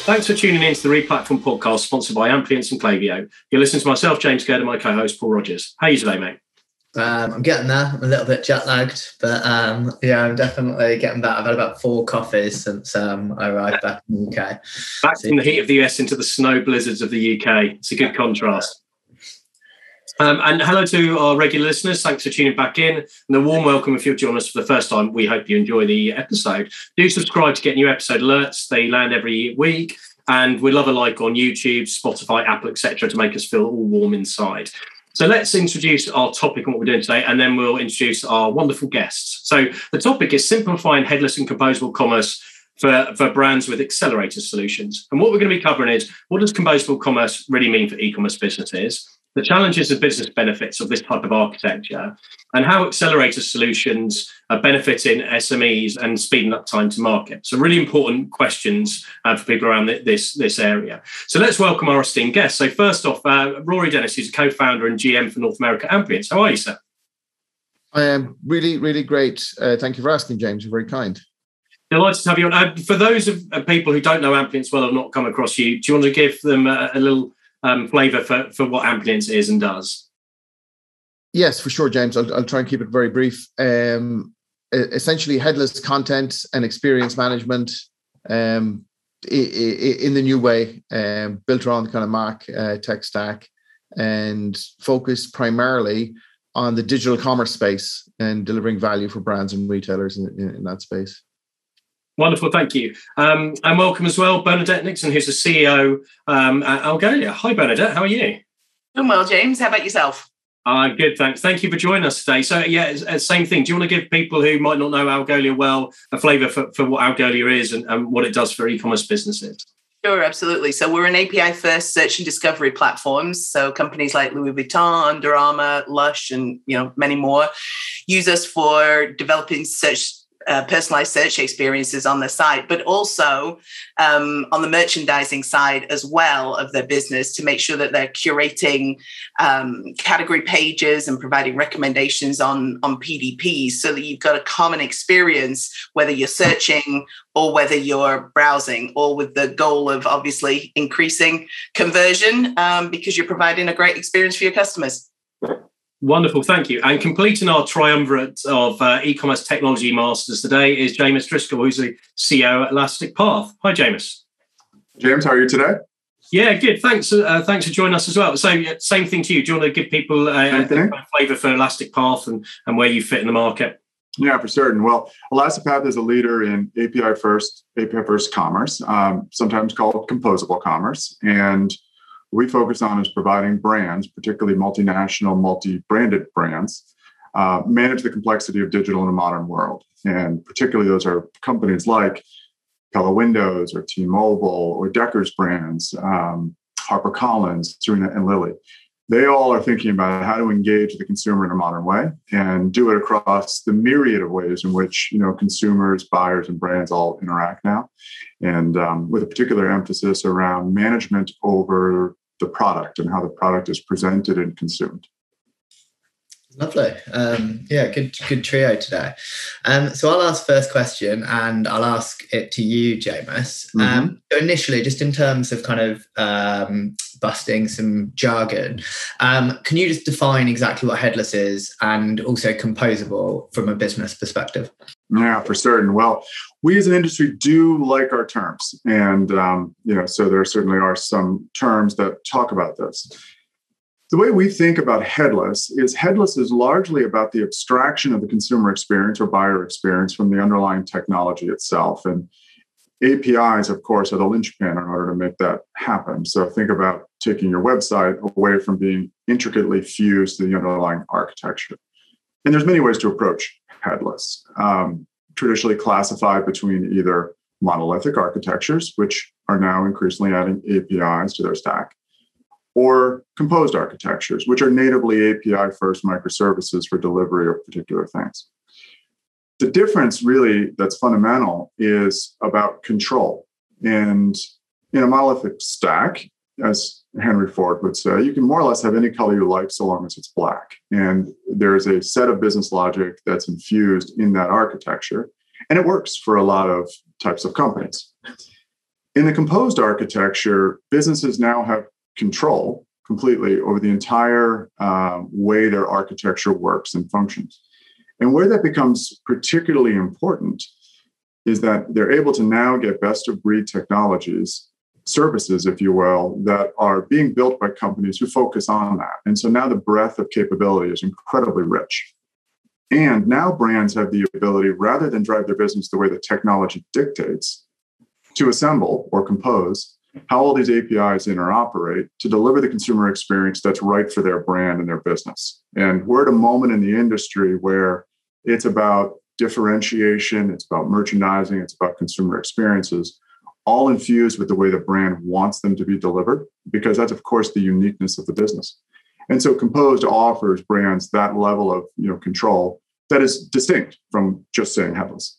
Thanks for tuning in to the Replatform podcast sponsored by Amplience and Algolia. You're listening to myself, James Gurd, and my co-host, Paul Rogers. How are you today, mate? I'm getting there. I'm a little bit jet lagged, but yeah, I'm definitely getting back. I've had about 4 coffees since I arrived back in the UK. Back from the heat of the US into the snow blizzards of the UK. It's a good contrast. And hello to our regular listeners. Thanks for tuning back in. And a warm welcome if you've joined us for the first time. We hope you enjoy the episode. Do subscribe to get new episode alerts. They land every week. And we love a like on YouTube, Spotify, Apple, etc. to make us feel all warm inside. So let's introduce our topic and what we're doing today, and then we'll introduce our wonderful guests. So the topic is simplifying headless and composable commerce for brands with Accelerator solutions. And what we're going to be covering is, what does composable commerce really mean for e-commerce businesses? The challenges and business benefits of this type of architecture, and how Accelerator solutions are benefiting SMEs and speeding up time to market. So really important questions for people around this area. So let's welcome our esteemed guests. So first off, Rory Dennis, who's a co-founder and GM for North America Amplience. How are you, sir? I am really, really great. Thank you for asking, James. You're very kind. Delighted to have you on. For those of people who don't know Amplience well or not come across you, do you want to give them a little flavour for what Amplience is and does? Yes, for sure, James. I'll try and keep it very brief. Essentially, headless content and experience management in the new way, built around the kind of Mac tech stack, and focused primarily on the digital commerce space and delivering value for brands and retailers in that space. Wonderful, thank you. And welcome as well, Bernadette Nixon, who's the CEO at Algolia. Hi, Bernadette, how are you? Doing well, James. How about yourself? Good, thanks. Thank you for joining us today. So, yeah, same thing. Do you want to give people who might not know Algolia well a flavour for what Algolia is and what it does for e-commerce businesses? Sure, absolutely. So we're an API-first search and discovery platforms. So companies like Louis Vuitton, Under Armour, Lush, and many more use us for developing personalized search experiences on their site, but also on the merchandising side as well of their business to make sure that they're curating category pages and providing recommendations on PDPs so that you've got a common experience, whether you're searching or whether you're browsing, all with the goal of obviously increasing conversion because you're providing a great experience for your customers. Wonderful, thank you. And completing our triumvirate of e-commerce technology masters today is Jamus Driscoll, who's the CEO at Elastic Path. Hi, Jamus. James, how are you today? Yeah, good. Thanks for joining us as well. So, same thing to you. Do you want to give people a flavour for Elastic Path and where you fit in the market? Yeah, for certain. Well, Elastic Path is a leader in API-first commerce, sometimes called composable commerce, and what we focus on is providing brands, particularly multinational, multi-branded brands, manage the complexity of digital in a modern world. And particularly those are companies like Pella Windows or T-Mobile or Decker's brands, HarperCollins, Serena and Lilly. They all are thinking about how to engage the consumer in a modern way and do it across the myriad of ways in which consumers, buyers, and brands all interact now, and with a particular emphasis around management over the product and how the product is presented and consumed. Lovely. Yeah, good trio today. So I'll ask first question, and I'll ask it to you, Jamus. So initially, just in terms of kind of busting some jargon, can you just define exactly what headless is and also composable from a business perspective? Yeah, for certain. Well, we as an industry do like our terms, and so there certainly are some terms that talk about this. The way we think about headless is largely about the abstraction of the consumer experience or buyer experience from the underlying technology itself. And APIs, of course, are the linchpin in order to make that happen. So think about taking your website away from being intricately fused to the underlying architecture. And there's many ways to approach headless, traditionally classified between either monolithic architectures, which are now increasingly adding APIs to their stack, or composed architectures, which are natively API-first microservices for delivery of particular things. The difference really that's fundamental is about control. And in a monolithic stack, as Henry Ford would say, you can more or less have any color you like so long as it's black. And there's a set of business logic that's infused in that architecture, and it works for a lot of types of companies. In the composed architecture, businesses now have control completely over the entire way their architecture works and functions. And where that becomes particularly important is that they're able to now get best of breed technologies, services, if you will, that are being built by companies who focus on that. And so now the breadth of capability is incredibly rich. And now brands have the ability, rather than drive their business the way the technology dictates, to assemble or compose how all these APIs interoperate to deliver the consumer experience that's right for their brand and their business. And we're at a moment in the industry where it's about differentiation, it's about merchandising, it's about consumer experiences, all infused with the way the brand wants them to be delivered, because that's, of course, the uniqueness of the business. And so Composed offers brands that level of control that is distinct from just saying headless.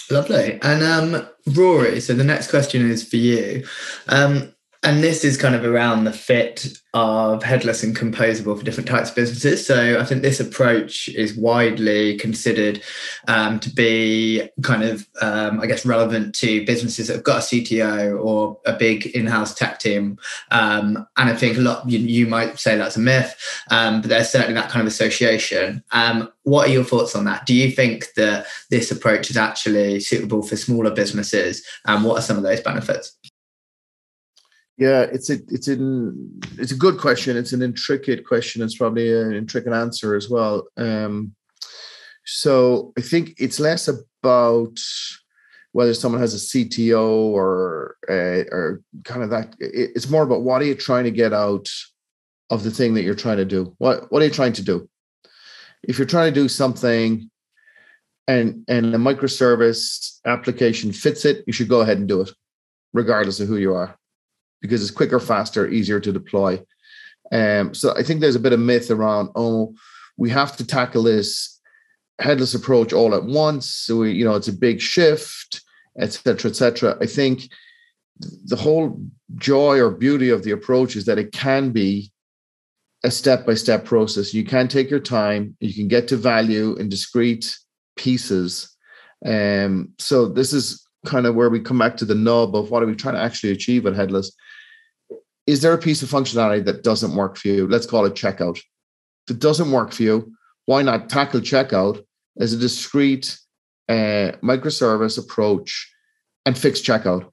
Lovely. And Rory, so the next question is for you. And this is kind of around the fit of headless and composable for different types of businesses. So I think this approach is widely considered to be kind of, relevant to businesses that have got a CTO or a big in-house tech team. And I think a lot, you might say that's a myth, but there's certainly that kind of association. What are your thoughts on that? Do you think that this approach is actually suitable for smaller businesses? And what are some of those benefits? Yeah, it's a good question. It's an intricate question. It's probably an intricate answer as well. So I think it's less about whether someone has a CTO or kind of that. It's more about what are you trying to get out of the thing that you're trying to do. What are you trying to do? If you're trying to do something and a microservice application fits it, you should go ahead and do it, regardless of who you are, because it's quicker, faster, easier to deploy. So I think there's a bit of myth around, we have to tackle this headless approach all at once. So it's a big shift, et cetera, et cetera. I think the whole joy or beauty of the approach is that it can be a step-by-step process. You can take your time, you can get to value in discrete pieces. So this is kind of where we come back to the nub of what are we trying to actually achieve at headless. Is there a piece of functionality that doesn't work for you? Let's call it checkout. If it doesn't work for you, why not tackle checkout as a discrete microservice approach and fix checkout?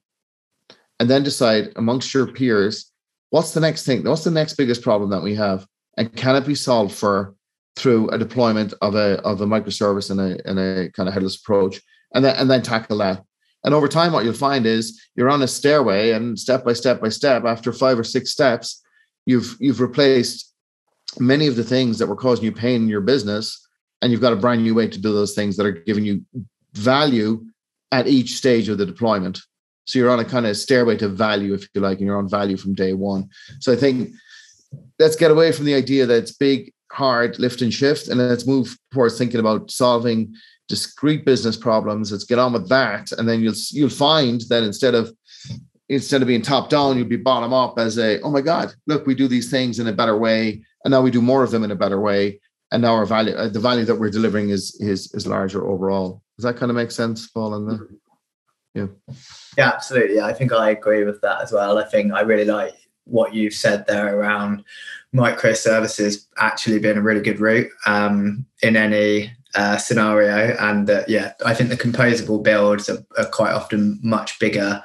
And then decide amongst your peers, what's the next thing? What's the next biggest problem that we have? And can it be solved through a deployment of a microservice and a kind of headless approach? And then tackle that. And over time, what you'll find is you're on a stairway, and step by step, after 5 or 6 steps, you've replaced many of the things that were causing you pain in your business, and you've got a brand new way to do those things that are giving you value at each stage of the deployment. So you're on a kind of stairway to value, if you like, and you're on value from day one. So I think let's get away from the idea that it's big, hard, lift and shift, and let's move towards thinking about solving discrete business problems. Let's get on with that, and then you'll find that instead of being top down, you'll be bottom up as oh my God, look, we do these things in a better way, and now we do more of them in a better way, and now our value, the value that we're delivering is larger overall. Does that kind of make sense, Paul? Yeah, absolutely. I think I agree with that as well. I think I really like what you've said there around microservices actually being a really good route in any scenario, and I think the composable builds are quite often much bigger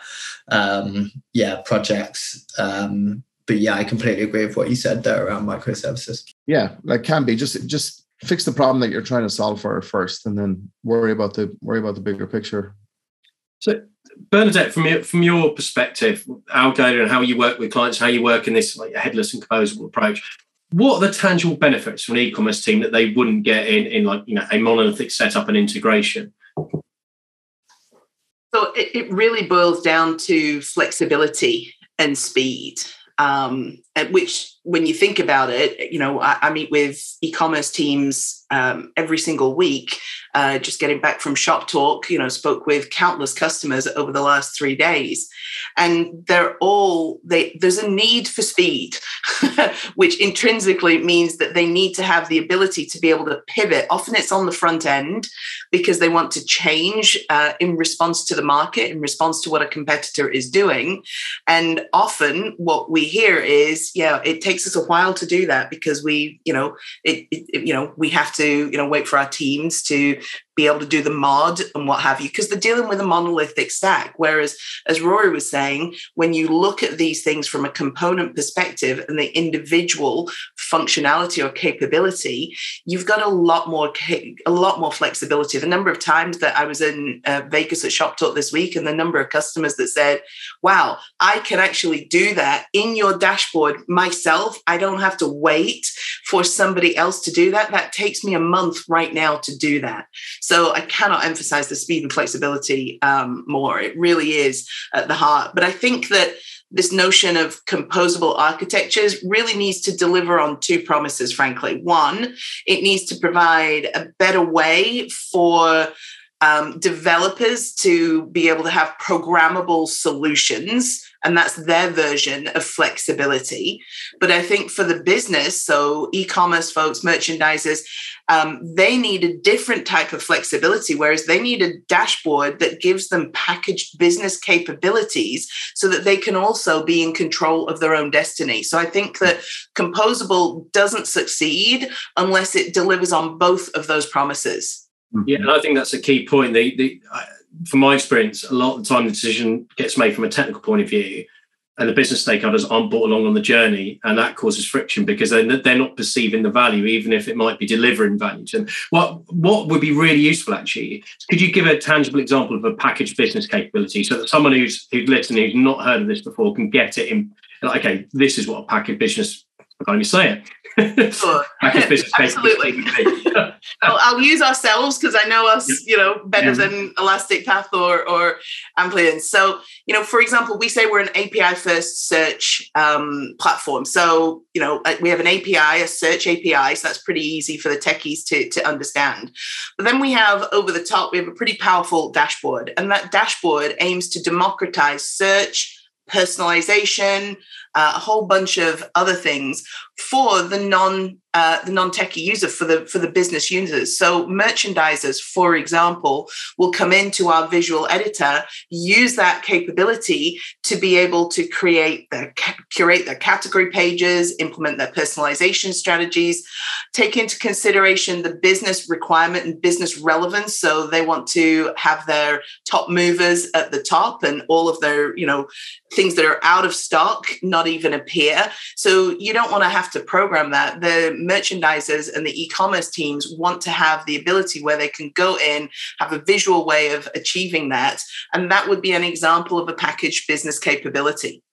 projects, but I completely agree with what you said there around microservices. That can be just fix the problem that you're trying to solve for first, and then worry about the bigger picture. So Bernadette, from your perspective, Algolia and how you work with clients, how you work in this headless and composable approach, what are the tangible benefits from an e-commerce team that they wouldn't get in a monolithic setup and integration? So it really boils down to flexibility and speed, which, when you think about it, I meet with e-commerce teams every single week. Just getting back from Shop Talk, spoke with countless customers over the last 3 days, and there's a need for speed, which intrinsically means that they need to have the ability to be able to pivot. Often it's on the front end because they want to change in response to the market, in response to what a competitor is doing. And often what we hear is, it takes us a while to do that because we have to, wait for our teams to be able to do the mod and what have you, because they're dealing with a monolithic stack. Whereas, as Rory was saying, when you look at these things from a component perspective and the individual functionality or capability, you've got a lot more flexibility. The number of times that I was in Vegas at Shop Talk this week, and the number of customers that said, wow, I can actually do that in your dashboard myself. I don't have to wait for somebody else to do that. That takes me a month right now to do that. So I cannot emphasize the speed and flexibility more. It really is at the heart. But I think that this notion of composable architectures really needs to deliver on two promises, frankly. One, it needs to provide a better way for developers to be able to have programmable solutions, and that's their version of flexibility. But I think for the business, so e-commerce folks, merchandisers, they need a different type of flexibility, whereas they need a dashboard that gives them packaged business capabilities so that they can also be in control of their own destiny. So I think that Composable doesn't succeed unless it delivers on both of those promises. Yeah, and I think that's a key point. From my experience, a lot of the time the decision gets made from a technical point of view, and the business stakeholders aren't brought along on the journey, and that causes friction because they're not perceiving the value, even if it might be delivering value to them. What would be really useful, actually, could you give a tangible example of a packaged business capability so that someone who's listening, who's not heard of this before, can get it in, like, okay, this is what a packaged business, I can't even say it. Sure. Absolutely. I'll use ourselves because I know us, better than Elastic Path or Amplience. So, for example, we say we're an API first search platform. So, we have an API, a search API. So that's pretty easy for the techies to understand. But then we have over the top, we have a pretty powerful dashboard, and that dashboard aims to democratize search, personalization, a whole bunch of other things for the non-techie user, for the business users. So merchandisers, for example, will come into our visual editor, use that capability to be able to curate their category pages, implement their personalization strategies, take into consideration the business requirement and business relevance. So they want to have their top movers at the top and all of their, things that are out of stock not even appear. So you don't want to have to program that. The merchandisers and the e-commerce teams want to have the ability where they can go in, have a visual way of achieving that. And that would be an example of a packaged business capability.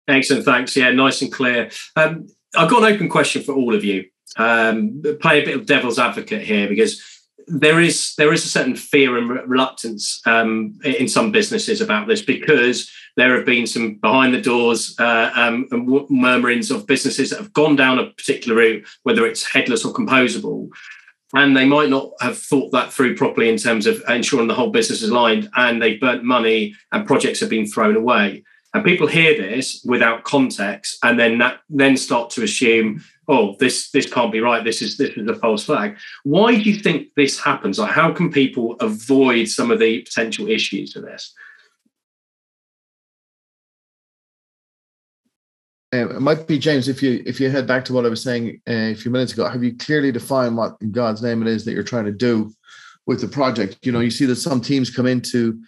Excellent, thanks. Yeah, nice and clear. I've got an open question for all of you. Play a bit of devil's advocate here, because there is a certain fear and reluctance in some businesses about this, because there have been some behind the doors and murmurings of businesses that have gone down a particular route, whether it's headless or composable, and they might not have thought that through properly in terms of ensuring the whole business is aligned, and they've burnt money and projects have been thrown away. And people hear this without context, and then start to assume, oh, this can't be right. This is a false flag. Why do you think this happens? Like, how can people avoid some of the potential issues to this? It might be, James, if you head back to what I was saying a few minutes ago, have you clearly defined what in God's name it is that you're trying to do with the project? You see that some teams come into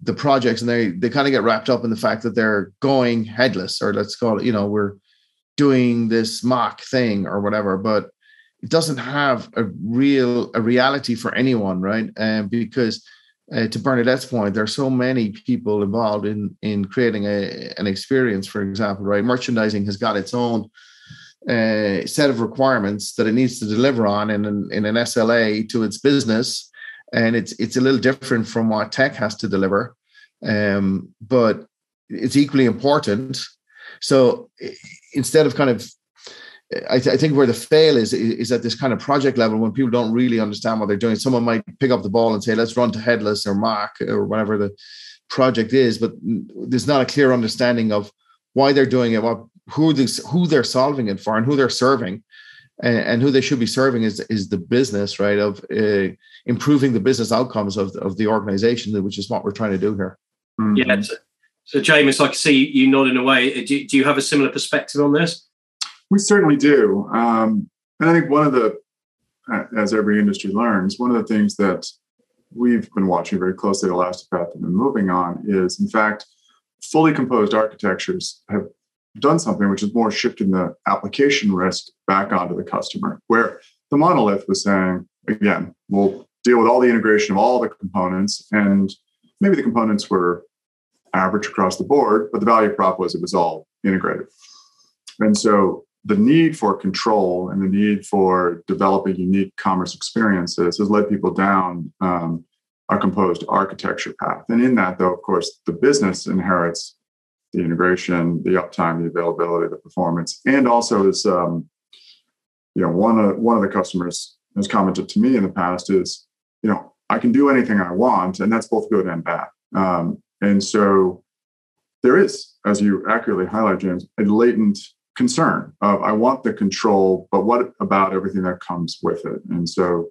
the projects and they kind of get wrapped up in the fact that they're going headless, or let's call it, we're doing this mock thing or whatever, but it doesn't have a reality for anyone, right? Because to Bernadette's point, there are so many people involved in creating an experience, for example, right? Merchandising has got its own set of requirements that it needs to deliver on in an SLA to its business. And it's a little different from what tech has to deliver, but it's equally important. So instead of kind of I think where the fail is at this kind of project level when people don't really understand what they're doing. Someone might pick up the ball and say, let's run to headless or Mark or whatever the project is, but there's not a clear understanding of why they're doing it, who they're solving it for, and who they're serving, and who they should be serving is the business, right, of improving the business outcomes of the organization, which is what we're trying to do here. Mm-hmm. Yeah. So Jamus, I can see you nodding away. Do you have a similar perspective on this? We certainly do. And I think one of the, as every industry learns, one of the things that we've been watching very closely the last path and been moving on is, in fact, fully composed architectures have done something which is more shifting the application risk back onto the customer, where the monolith was saying, again, we'll deal with all the integration of all the components, and maybe the components were average across the board, but the value prop was it was all integrated. And so the need for control and the need for developing unique commerce experiences has led people down a composed architecture path. And in that, though, of course, the business inherits the integration, the uptime, the availability, the performance, and also is, one of the customers has commented to me in the past is, I can do anything I want, and that's both good and bad. And so there is, as you accurately highlight, James, a latent concern of I want the control, but what about everything that comes with it? And so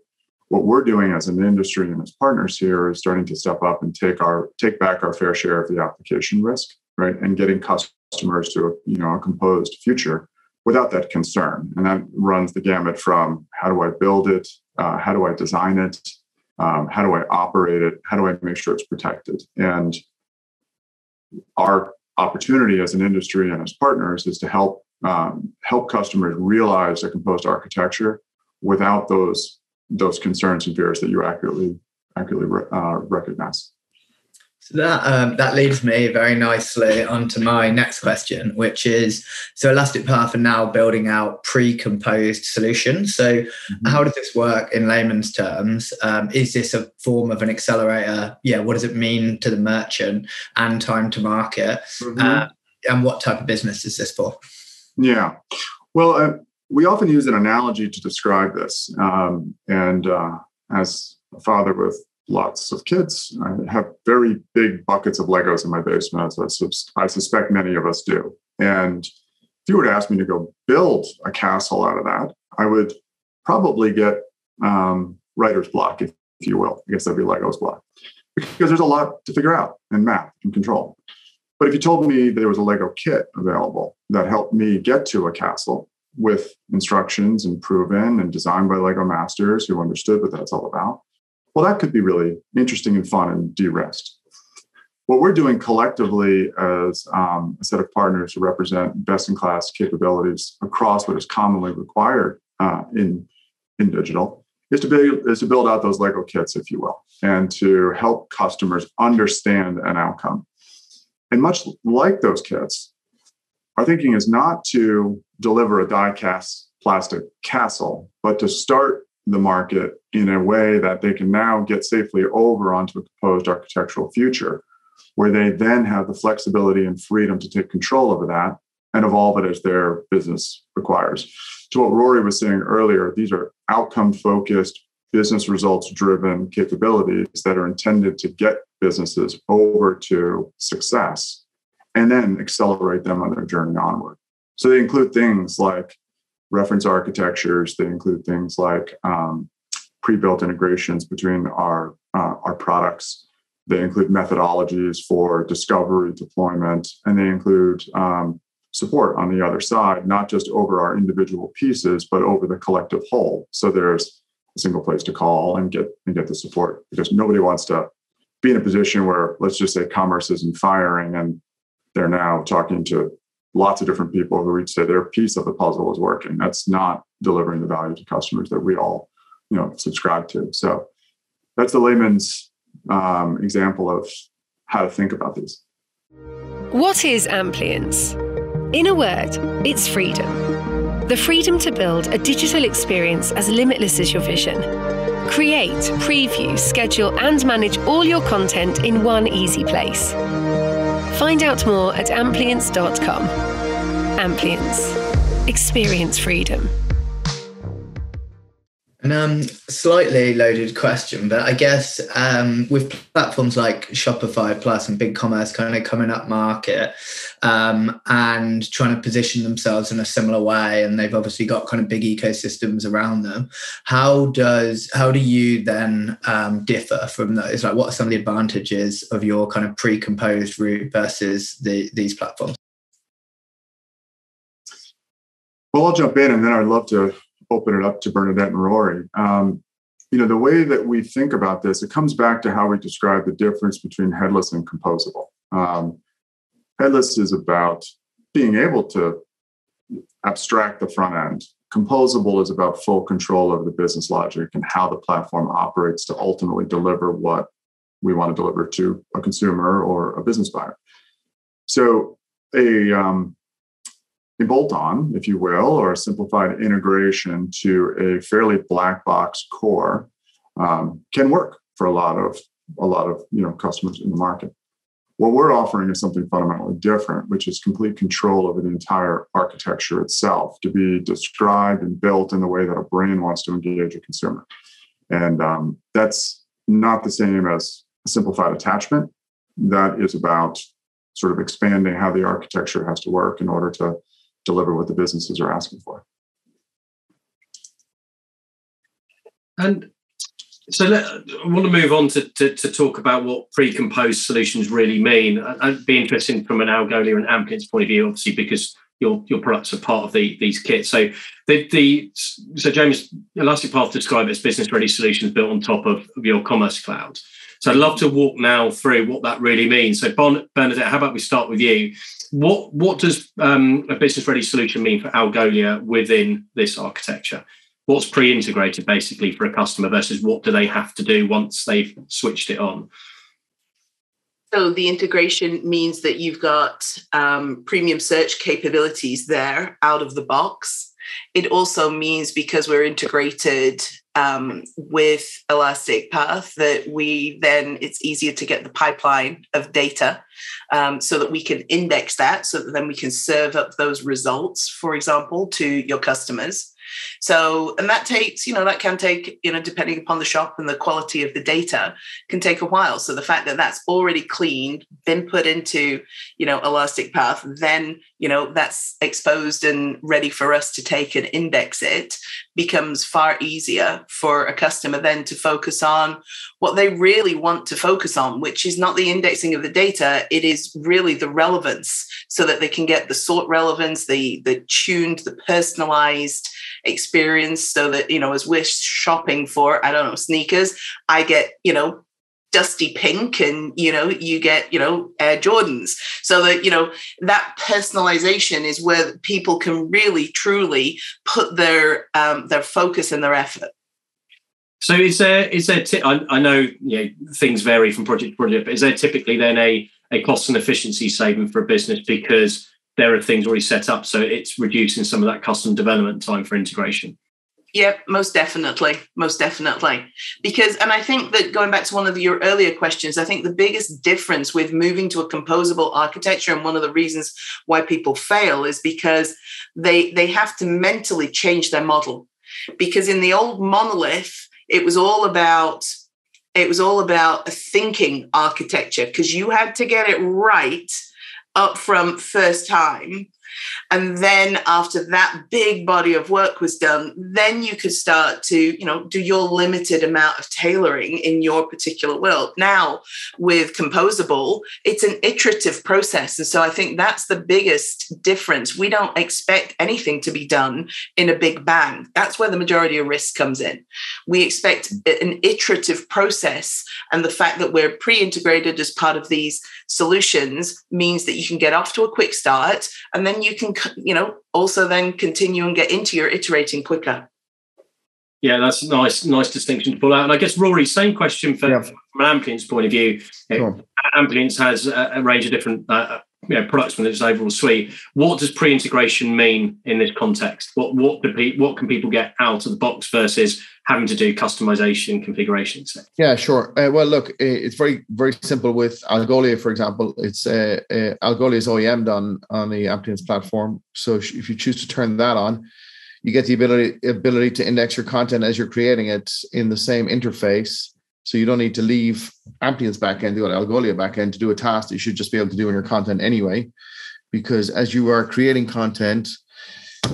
what we're doing as an industry and as partners here is starting to step up and take back our fair share of the application risk, right? And getting customers to a composed future without that concern. And that runs the gamut from how do I build it? How do I design it? How do I operate it? How do I make sure it's protected? And our opportunity as an industry and as partners is to help customers realize a composed architecture without those concerns and fears that you accurately recognize. So that leads me very nicely onto my next question, which is, so Elastic Path are now building out pre-composed solutions. So how does this work in layman's terms? Is this a form of an accelerator? Yeah, what does it mean to the merchant and time to market? And what type of business is this for? Yeah, well, we often use an analogy to describe this. And as a father with lots of kids, I have very big buckets of Legos in my basement, as I suspect many of us do. And if you were to ask me to go build a castle out of that, I would probably get writer's block, if you will. I guess that'd be Lego's block, because there's a lot to figure out and map and control. But if you told me there was a Lego kit available that helped me get to a castle with instructions and proven and designed by Lego masters who understood what that's all about, well, that could be really interesting and fun and de-risked. What we're doing collectively as a set of partners who represent best-in-class capabilities across what is commonly required in digital is to build out those Lego kits, if you will, and to help customers understand an outcome. And much like those kits, our thinking is not to deliver a die-cast plastic castle, but to start the market in a way that they can now get safely over onto a composed architectural future, where they then have the flexibility and freedom to take control over that and evolve it as their business requires. To what Rory was saying earlier, these are outcome-focused, business results-driven capabilities that are intended to get businesses over to success and then accelerate them on their journey onward. So they include things like reference architectures. They include things like pre-built integrations between our products. They include methodologies for discovery, deployment, and they include support on the other side, not just over our individual pieces, but over the collective whole. So there's a single place to call and get the support, because nobody wants to be in a position where, let's just say, commerce isn't firing and they're now talking to lots of different people who each say their piece of the puzzle is working. That's not delivering the value to customers that we all, subscribe to. So that's the layman's example of how to think about these. What is Amplience? In a word, it's freedom. The freedom to build a digital experience as limitless as your vision. Create, preview, schedule, and manage all your content in one easy place. Find out more at amplience.com. Amplience. Experience freedom. And slightly loaded question, but I guess with platforms like Shopify Plus and BigCommerce kind of coming up market and trying to position themselves in a similar way, and they've obviously got kind of big ecosystems around them. How do you then differ from those? Like, what are some of the advantages of your kind of pre-composed route versus these platforms? Well, I'll jump in, and then I'd love to open it up to Bernadette and Rory. The way that we think about this, it comes back to how we describe the difference between headless and composable. Headless is about being able to abstract the front end. Composable is about full control over the business logic and how the platform operates to ultimately deliver what we want to deliver to a consumer or a business buyer. So a bolt-on, if you will, or a simplified integration to a fairly black box core can work for a lot of customers in the market. What we're offering is something fundamentally different, which is complete control over the entire architecture itself, to be described and built in the way that a brand wants to engage a consumer. And that's not the same as a simplified attachment. That is about sort of expanding how the architecture has to work in order to deliver what the businesses are asking for. And so I want to move on to talk about what pre-composed solutions really mean. I'd be interested from an Algolia and Amplience point of view, obviously, because your products are part of these kits. So James, Elastic Path described it as business-ready solutions built on top of your commerce cloud. So I'd love to walk now through what that really means. So Bernadette, how about we start with you? What does a business-ready solution mean for Algolia within this architecture? What's pre-integrated basically for a customer versus what do they have to do once they've switched it on? So the integration means that you've got premium search capabilities there out of the box. It also means, because we're integrated with Elastic Path, that it's easier to get the pipeline of data so that we can index that, so that then we can serve up those results, for example, to your customers. So, and that takes, that can take, depending upon the shop and the quality of the data, can take a while. So the fact that that's already cleaned, been put into, Elastic Path, then, that's exposed and ready for us to take and index it, becomes far easier for a customer then to focus on what they really want to focus on, which is not the indexing of the data. It is really the relevance, so that they can get the sort relevance, the tuned, the personalized experience, so that, as we're shopping for, sneakers, I get, dusty pink, and you get Air Jordans, so that that personalization is where people can really truly put their focus and their effort. So is there I know things vary from project to project, but is there typically then a cost and efficiency saving for a business because there are things already set up, so it's reducing some of that custom development time for integration? Yeah, most definitely. Because, and I think that going back to one of your earlier questions, I think the biggest difference with moving to a composable architecture, and one of the reasons why people fail, is because they have to mentally change their model. Because in the old monolith, it was all about a thinking architecture, because you had to get it right up from first time. And then after that big body of work was done, then you could start to, do your limited amount of tailoring in your particular world. Now, with Composable, it's an iterative process. And so I think that's the biggest difference. We don't expect anything to be done in a big bang. That's where the majority of risk comes in. We expect an iterative process. And the fact that we're pre-integrated as part of these solutions means that you can get off to a quick start, and then you can, also then continue and get into your iterating quicker. Yeah, that's a nice distinction to pull out. And I guess, Rory, same question from an Amplience point of view. Sure. Amplience has a range of different products within its overall suite. What does pre-integration mean in this context? What can people get out of the box versus having to do customization, configuration, etc.? Yeah, sure. Well, look, it's very, very simple with Algolia, for example. It's Algolia is OEM'd on the Amplience platform. So if you choose to turn that on, you get the ability to index your content as you're creating it in the same interface. So you don't need to leave Amplience backend, go to Algolia backend to do a task that you should just be able to do in your content anyway. Because as you are creating content,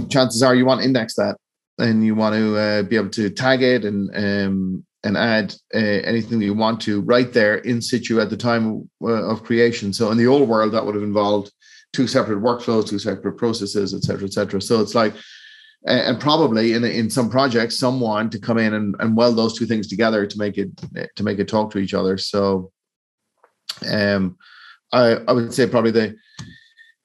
chances are you want to index that, and you want to be able to tag it and add anything that you want to right there in situ at the time of creation. So in the old world, that would have involved 2 separate workflows, 2 separate processes, et cetera, et cetera. So it's like, and probably in some projects, someone to come in and weld those 2 things together to make it talk to each other. So I would say probably the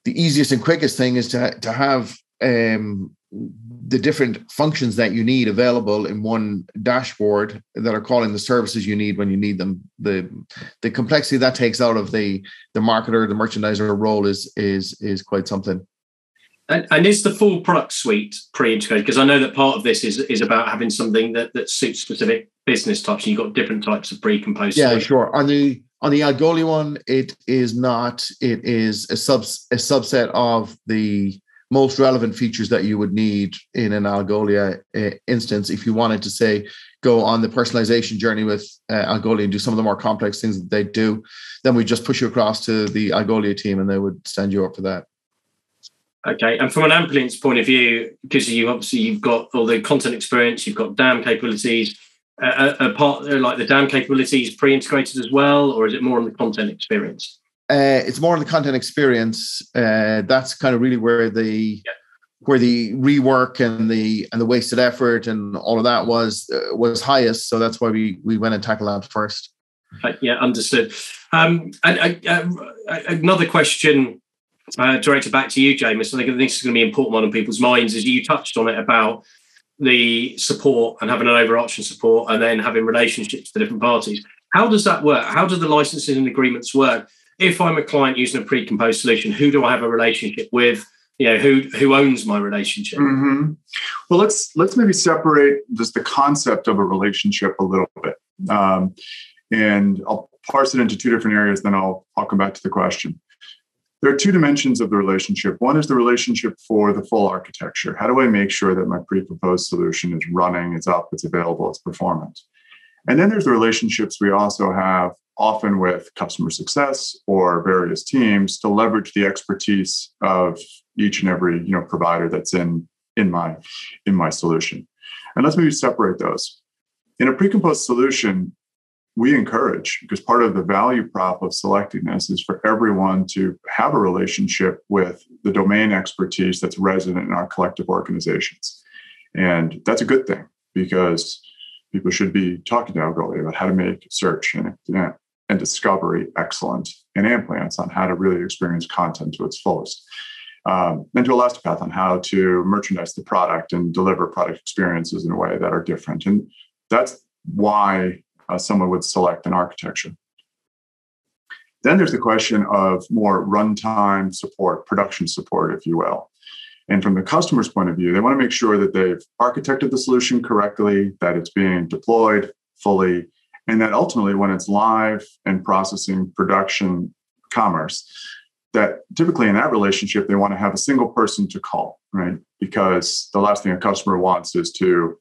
easiest and quickest thing is to have the different functions that you need available in one dashboard that are calling the services you need when you need them. The complexity that takes out of the marketer, the merchandiser role is quite something. And is the full product suite pre-integrated? Because I know that part of this is about having something that suits specific business types. And you've got different types of pre-composed. Yeah, sure. On the Algolia one, it is not. It is a subset of the most relevant features that you would need in an Algolia instance. If you wanted to, say, go on the personalization journey with Algolia and do some of the more complex things that they do, then we just push you across to the Algolia team and they would stand you up for that. Okay, and from an Amplience point of view, because you've got all the content experience, you've got DAM capabilities. A part like the DAM capabilities pre-integrated as well, or is it more on the content experience? It's more on the content experience. That's kind of really where the rework and the wasted effort and all of that was highest. So that's why we went and tackled that first. Yeah, understood. And another question. Directed back to you, Jamus. I think this is going to be important on people's minds, as you touched on it about the support and having an overarching support and then having relationships to different parties. How does that work? How do the licensing and agreements work? If I'm a client using a pre-composed solution, who do I have a relationship with? Who owns my relationship? Mm-hmm. Well, let's maybe separate just the concept of a relationship a little bit. And I'll parse it into 2 different areas, then I'll come back to the question. There are 2 dimensions of the relationship. One is the relationship for the full architecture. How do I make sure that my pre-composed solution is running, it's up, it's available, it's performant? And then there's the relationships we also have often with customer success or various teams to leverage the expertise of each and every provider that's in my solution. And let's maybe separate those. In a pre-composed solution, we encourage, because part of the value prop of selecting this is for everyone to have a relationship with the domain expertise that's resident in our collective organizations. And that's a good thing, because people should be talking to Algolia about how to make search and discovery excellent, and Amplience on how to really experience content to its fullest. And to Elastipath on how to merchandise the product and deliver product experiences in a way that are different. And that's why someone would select an architecture. Then there's the question of more runtime support, production support, if you will. And from the customer's point of view, they want to make sure that they've architected the solution correctly, that it's being deployed fully, and that ultimately when it's live and processing production commerce, that typically in that relationship, they want to have a single person to call, right? Because the last thing a customer wants is to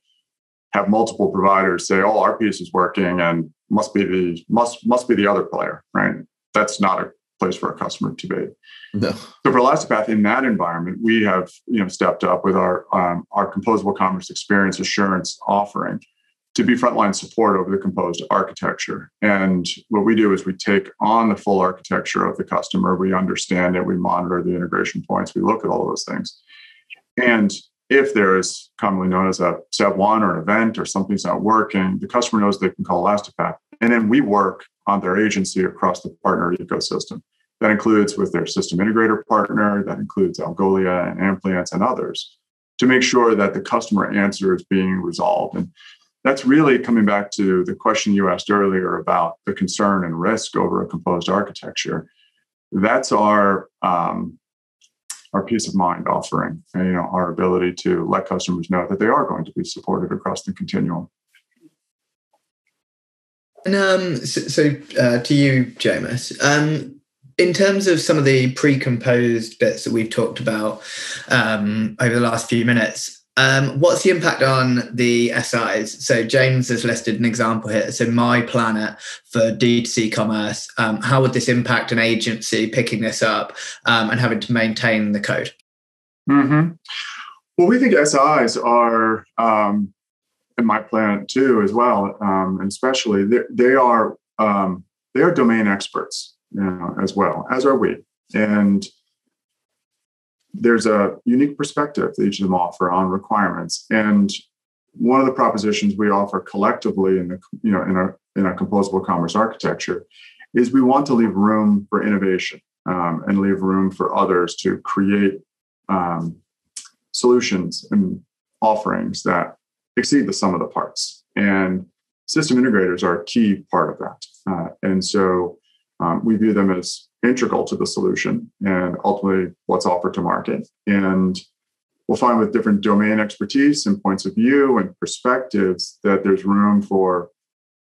have multiple providers say, "Oh, our piece is working," and must be the other player, right? That's not a place for a customer to be. No. So for Elastipath, in that environment, we have stepped up with our Composable Commerce Experience Assurance offering to be frontline support over the composed architecture. And what we do is we take on the full architecture of the customer, we understand it, we monitor the integration points, we look at all of those things, and if there is commonly known as a step 1 or an event or something's not working, the customer knows they can call Elastipath. And then we work on their agency across the partner ecosystem. That includes with their system integrator partner, that includes Algolia and Amplience and others, to make sure that the customer answer is being resolved. And that's really coming back to the question you asked earlier about the concern and risk over a composed architecture. that's our peace of mind offering, and our ability to let customers know that they are going to be supported across the continuum. And to you, Jamus, in terms of some of the pre-composed bits that we've talked about over the last few minutes, what's the impact on the SIs? So James has listed an example here. So My Planet for D2C commerce. How would this impact an agency picking this up and having to maintain the code? Mm-hmm. Well, we think SIs are, and My Planet too as well, and especially they are domain experts, as well, as are we. And there's a unique perspective that each of them offer on requirements. And one of the propositions we offer collectively in a composable commerce architecture is we want to leave room for innovation and leave room for others to create solutions and offerings that exceed the sum of the parts. And system integrators are a key part of that. And so we view them as integral to the solution and ultimately what's offered to market. And we'll find with different domain expertise and points of view and perspectives that there's room for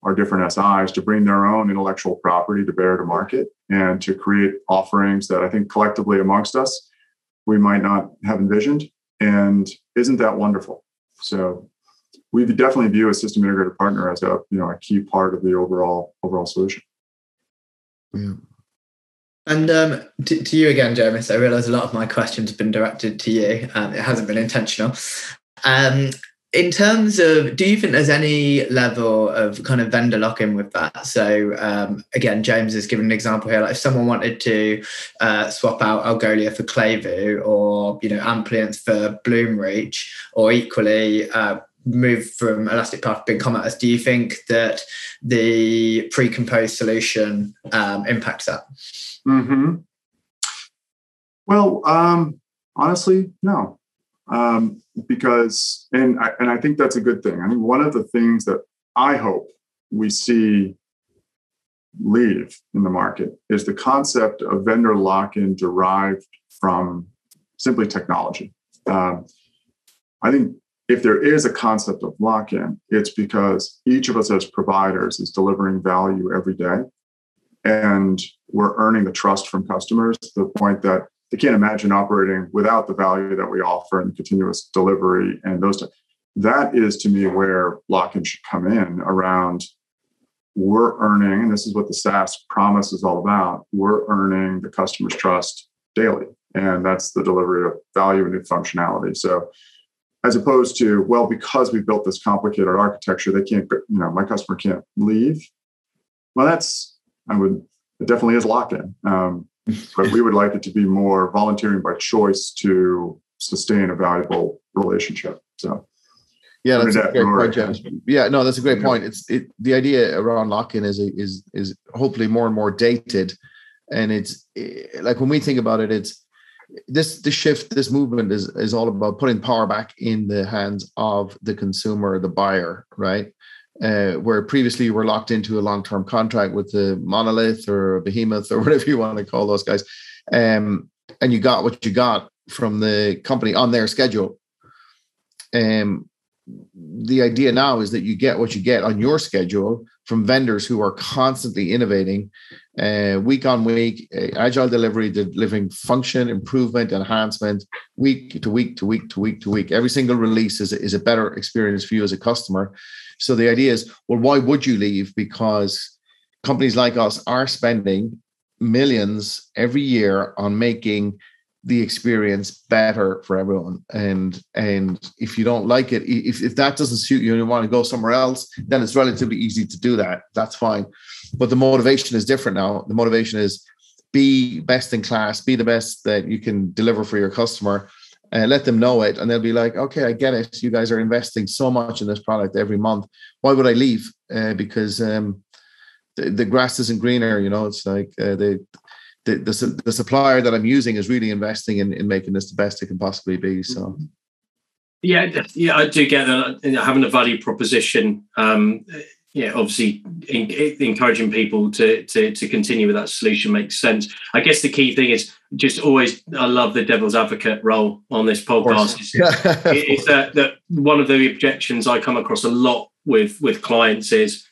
our different SIs to bring their own intellectual property to bear to market and to create offerings that I think collectively amongst us we might not have envisioned. And isn't that wonderful? So we definitely view a system integrator partner as a key part of the overall solution. Yeah. And to you again, Jamus, I realise a lot of my questions have been directed to you. It hasn't been intentional. In terms of, do you think there's any level of kind of vendor lock-in with that? So again, James has given an example here. Like if someone wanted to swap out Algolia for Clayview, or Amplience for Bloomreach, or equally move from Elastic Path to BigCommerce, do you think that the pre-composed solution impacts that? Mm-hmm. Well, honestly, no. Because I think that's a good thing. I mean, one of the things that I hope we see leave in the market is the concept of vendor lock-in derived from simply technology. I think if there is a concept of lock-in, it's because each of us as providers is delivering value every day, and we're earning the trust from customers to the point that they can't imagine operating without the value that we offer and continuous delivery and those. That is, to me, where lock-in should come in around. We're earning, and this is what the SaaS promise is all about, we're earning the customer's trust daily. And that's the delivery of value and new functionality. So as opposed to, well, because we built this complicated architecture, they can't, my customer can't leave. Well, it definitely is lock-in. But we would like it to be more volunteering by choice to sustain a valuable relationship. So, yeah, that's a great point, James. Yeah, no, that's a great point. The idea around lock-in is hopefully more and more dated, and it's like when we think about it, it's this shift, this movement is all about putting power back in the hands of the consumer, the buyer, right? Where previously you were locked into a long-term contract with a monolith or a behemoth or whatever you want to call those guys. And you got what you got from the company on their schedule. The idea now is that you get what you get on your schedule from vendors who are constantly innovating week on week, agile delivery, delivering function, improvement, enhancement, week to week to week to week to week. Every single release is a better experience for you as a customer. So the idea is, well, why would you leave? Because companies like us are spending millions every year on making the experience better for everyone. And if you don't like it, if that doesn't suit you and you want to go somewhere else, then it's relatively easy to do that. That's fine. But the motivation is different now. The motivation is be best in class, be the best that you can deliver for your customer. Let them know it, and they'll be like, okay, I get it. You guys are investing so much in this product every month. Why would I leave? Because the grass isn't greener. It's like the supplier that I'm using is really investing in making this the best it can possibly be. So, yeah, I do get that. Having a value proposition Yeah, obviously encouraging people to continue with that solution makes sense. I guess the key thing is just always, I love the devil's advocate role on this podcast. Is that one of the objections I come across a lot with clients is,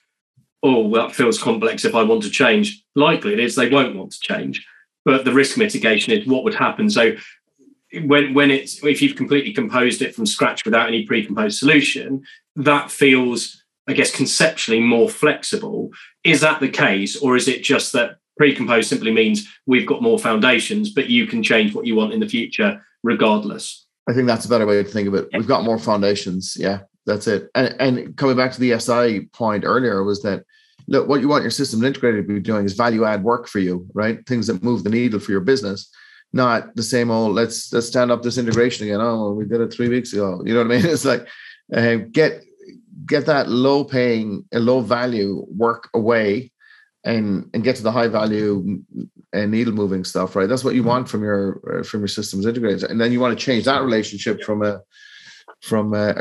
oh, that feels complex if I want to change. Likely it is they won't want to change, but the risk mitigation is what would happen. So if you've completely composed it from scratch without any pre-composed solution, that feels, I guess, conceptually more flexible. Is that the case, or is it just that pre-composed simply means we've got more foundations, but you can change what you want in the future regardless? I think that's a better way to think of it. We've got more foundations. Yeah, that's it. And coming back to the SI point earlier was that, look, what you want your system integrator to be doing is value add work for you, right? Things that move the needle for your business, not the same old, let's stand up this integration again. Oh, well, we did it 3 weeks ago. You know what I mean? It's like, get that low paying, low value work away and get to the high value and needle moving stuff, right? That's what you want from your systems integrators. And then you want to change that relationship from a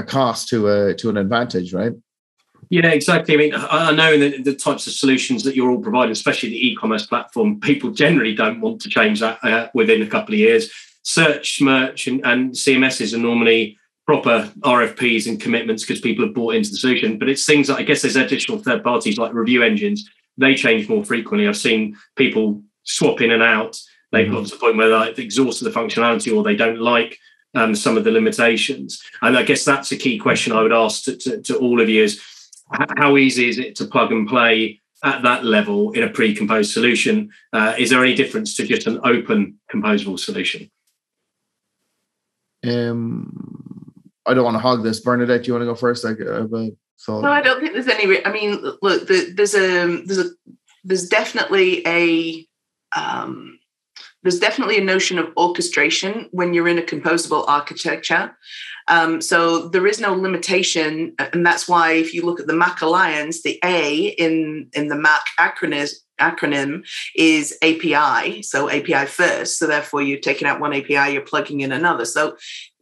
cost to an advantage, right? Yeah, exactly. I mean, I know in the types of solutions that you're all providing, especially the e-commerce platform, people generally don't want to change that within a couple of years. Search, merch and CMSs are normally proper RFPs and commitments because people have bought into the solution. But it's things that I guess there's additional third parties like review engines. They change more frequently. I've seen people swap in and out. They've got to the point where they've exhausted the functionality or they don't like some of the limitations. And I guess that's a key question I would ask to all of you is, how easy is it to plug and play at that level in a pre-composed solution? Is there any difference to just an open composable solution? I don't want to hog this. Bernadette, do you want to go first? I have a thought. No, I don't think there's any. I mean, look, there's definitely a notion of orchestration when you're in a composable architecture. So there is no limitation, and that's why if you look at the Mac Alliance, the A in the Mac acronym is API, so API first. So therefore, you're taking out one API, you're plugging in another. So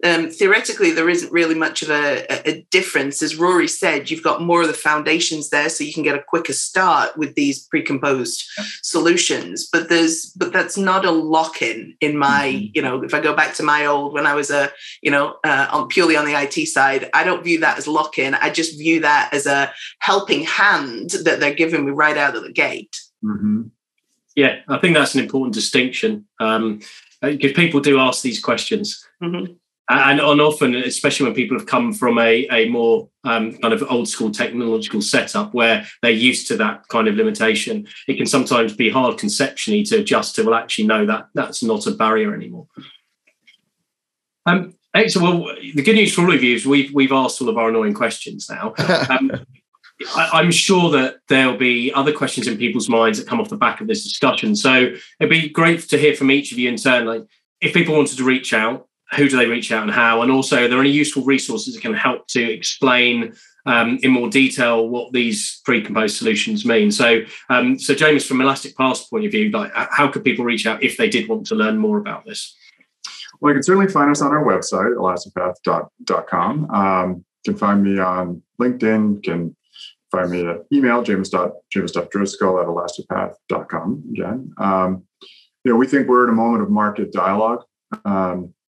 theoretically, there isn't really much of a difference. As Rory said, you've got more of the foundations there, so you can get a quicker start with these pre-composed solutions. But that's not a lock-in in my, if I go back to my old, when I was purely on the IT side, I don't view that as lock-in. I just view that as a helping hand that they're giving me right out of the gate. Mm-hmm. Yeah, I think that's an important distinction because people do ask these questions. Mm-hmm. And often, especially when people have come from a more kind of old school technological setup where they're used to that kind of limitation, it can sometimes be hard conceptually to adjust to, well, actually, no, that's not a barrier anymore. Excellent. Well, the good news for all of you is we've asked all of our annoying questions now. I'm sure that there'll be other questions in people's minds that come off the back of this discussion. So it'd be great to hear from each of you in turn. Like, if people wanted to reach out, who do they reach out and how? And also, are there any useful resources that can help to explain in more detail what these pre-composed solutions mean? So Jamus, from Elastic Path's point of view, like, how could people reach out if they did want to learn more about this? Well, you can certainly find us on our website, elasticpath.com. You can find me on LinkedIn. You can find me at email, jamus.driscoll@elasticpath.com. Again, we think we're in a moment of market dialogue.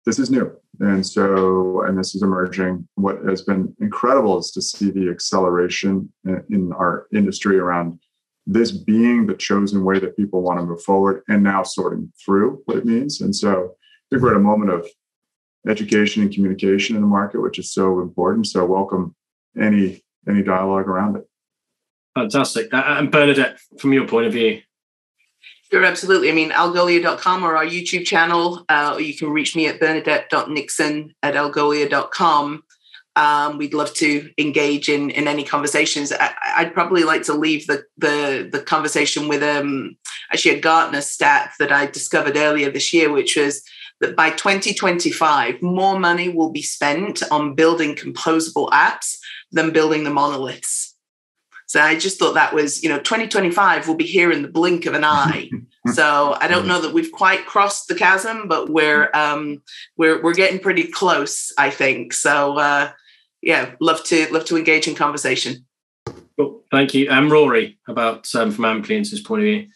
This is new. And this is emerging. What has been incredible is to see the acceleration in our industry around this being the chosen way that people want to move forward and now sorting through what it means. And so I think we're at a moment of education and communication in the market, which is so important. So welcome any dialogue around it. Fantastic. And Bernadette, from your point of view? Sure, absolutely. I mean, algolia.com or our YouTube channel, or you can reach me at bernadette.nixon@algolia.com. We'd love to engage in any conversations. I'd probably like to leave the conversation with actually a Gartner stat that I discovered earlier this year, which was that by 2025, more money will be spent on building composable apps than building the monoliths. So I just thought that was, 2025 will be here in the blink of an eye. So I don't know that we've quite crossed the chasm, but we're getting pretty close, I think. So love to engage in conversation. Cool. Thank you. And Rory, about from Amplience's point of view.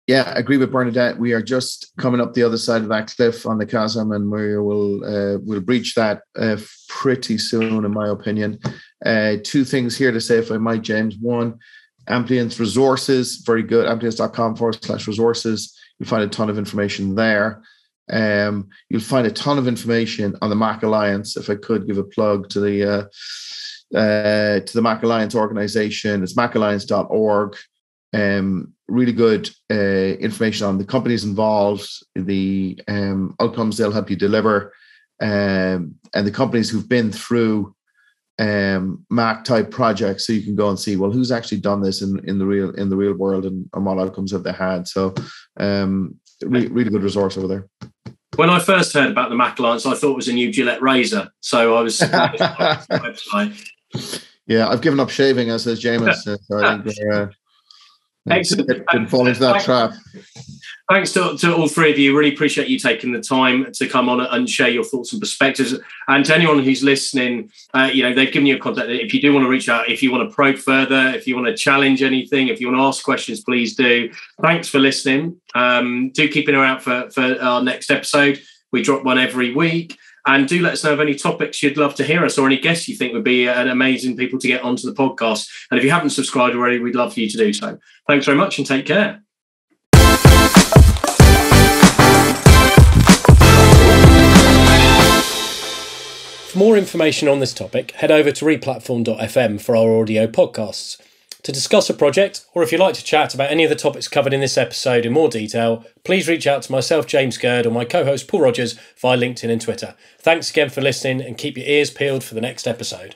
Yeah, I agree with Bernadette. We are just coming up the other side of that cliff on the chasm, and we'll breach that pretty soon, in my opinion. Two things here to say, if I might, James. One, Amplience resources, very good. Amplience.com/resources. You'll find a ton of information there. You'll find a ton of information on the Mac Alliance. If I could give a plug to the Mac Alliance organization, it's macalliance.org. Really good information on the companies involved, the outcomes they'll help you deliver, and the companies who've been through Mac type projects, so you can go and see, well, who's actually done this in the real world, and what outcomes have they had. So really good resource over there. When I first heard about the Mac Alliance, I thought it was a new Gillette razor. So I was website. Yeah, I've given up shaving, as says Jamus. So I think excellent. Didn't fall into that trap. Thanks to all three of you. Really appreciate you taking the time to come on and share your thoughts and perspectives. And to anyone who's listening, they've given you a contact. If you do want to reach out, if you want to probe further, if you want to challenge anything, if you want to ask questions, please do. Thanks for listening. Do keep an eye out for our next episode. We drop one every week. And do let us know of any topics you'd love to hear us, or any guests you think would be an amazing people to get onto the podcast. And if you haven't subscribed already, we'd love for you to do so. Thanks very much and take care. For more information on this topic, head over to replatform.fm for our audio podcasts. To discuss a project, or if you'd like to chat about any of the topics covered in this episode in more detail, please reach out to myself, James Gurd, or my co-host Paul Rogers via LinkedIn and Twitter. Thanks again for listening, and keep your ears peeled for the next episode.